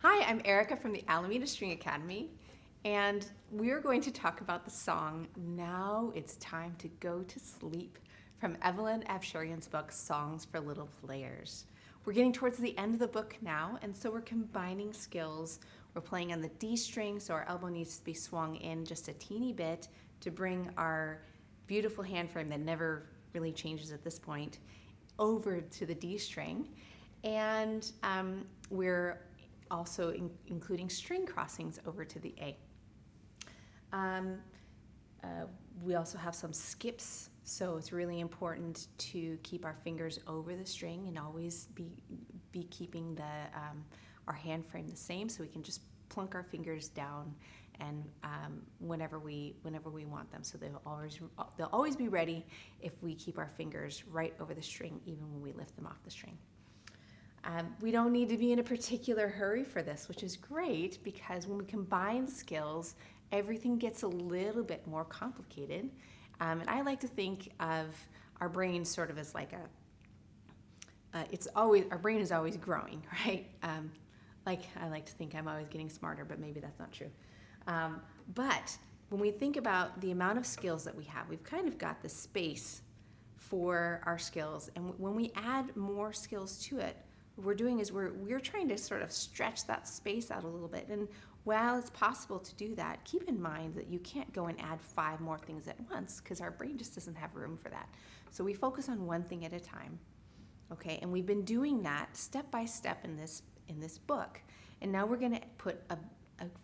Hi, I'm Erica from the Alameda String Academy, and we're going to talk about the song Now It's Time to Go to Sleep from Evelyn Avsharian's book, Songs for Little Players. We're getting towards the end of the book now, and so we're combining skills. We're playing on the D string, so our elbow needs to be swung in just a teeny bit to bring our beautiful hand frame that never really changes at this point over to the D string. And we're also including string crossings over to the A. We also have some skips, so it's really important to keep our fingers over the string and always be keeping our hand frame the same, so we can just plunk our fingers down and whenever we want them. So they'll always be ready if we keep our fingers right over the string, even when we lift them off the string. We don't need to be in a particular hurry for this, which is great because when we combine skills, everything gets a little bit more complicated. And I like to think of our brain sort of as like our brain is always growing, right? Like I like to think I'm always getting smarter, but maybe that's not true. But when we think about the amount of skills that we have, we've kind of got the space for our skills. And when we add more skills to it, what we're doing is we're trying to sort of stretch that space out a little bit. And while it's possible to do that, keep in mind that you can't go and add 5 more things at once because our brain just doesn't have room for that. So we focus on one thing at a time, okay? And we've been doing that step by step in this book. And now we're going to put a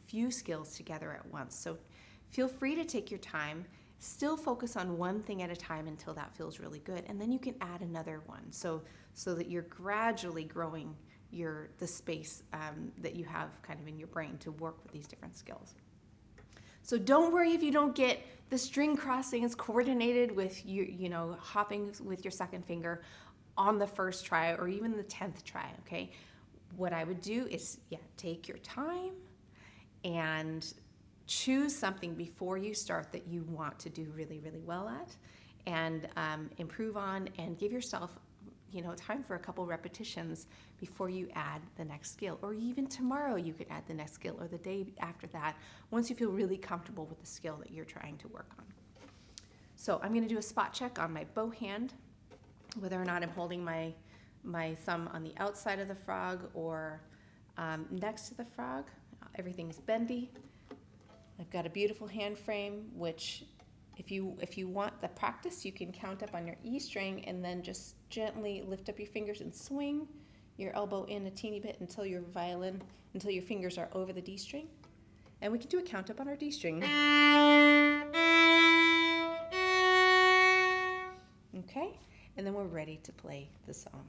few skills together at once. So feel free to take your time. Still focus on one thing at a time until that feels really good, and then you can add another one so that you're gradually growing the space that you have kind of in your brain to work with these different skills. So don't worry if you don't get the string crossings coordinated with hopping with your second finger on the first try or even the 10th try, okay? What I would do is, take your time and choose something before you start that you want to do really, really well at and improve on, and give yourself time for a couple repetitions before you add the next skill. Or even tomorrow you could add the next skill, or the day after that, once you feel really comfortable with the skill that you're trying to work on. So I'm going to do a spot check on my bow hand, whether or not I'm holding my thumb on the outside of the frog or next to the frog. Everything's bendy. I've got a beautiful hand frame, which if you want the practice, you can count up on your E string and then just gently lift up your fingers and swing your elbow in a teeny bit until your fingers are over the D string. And we can do a count up on our D string. Okay? And then we're ready to play the song.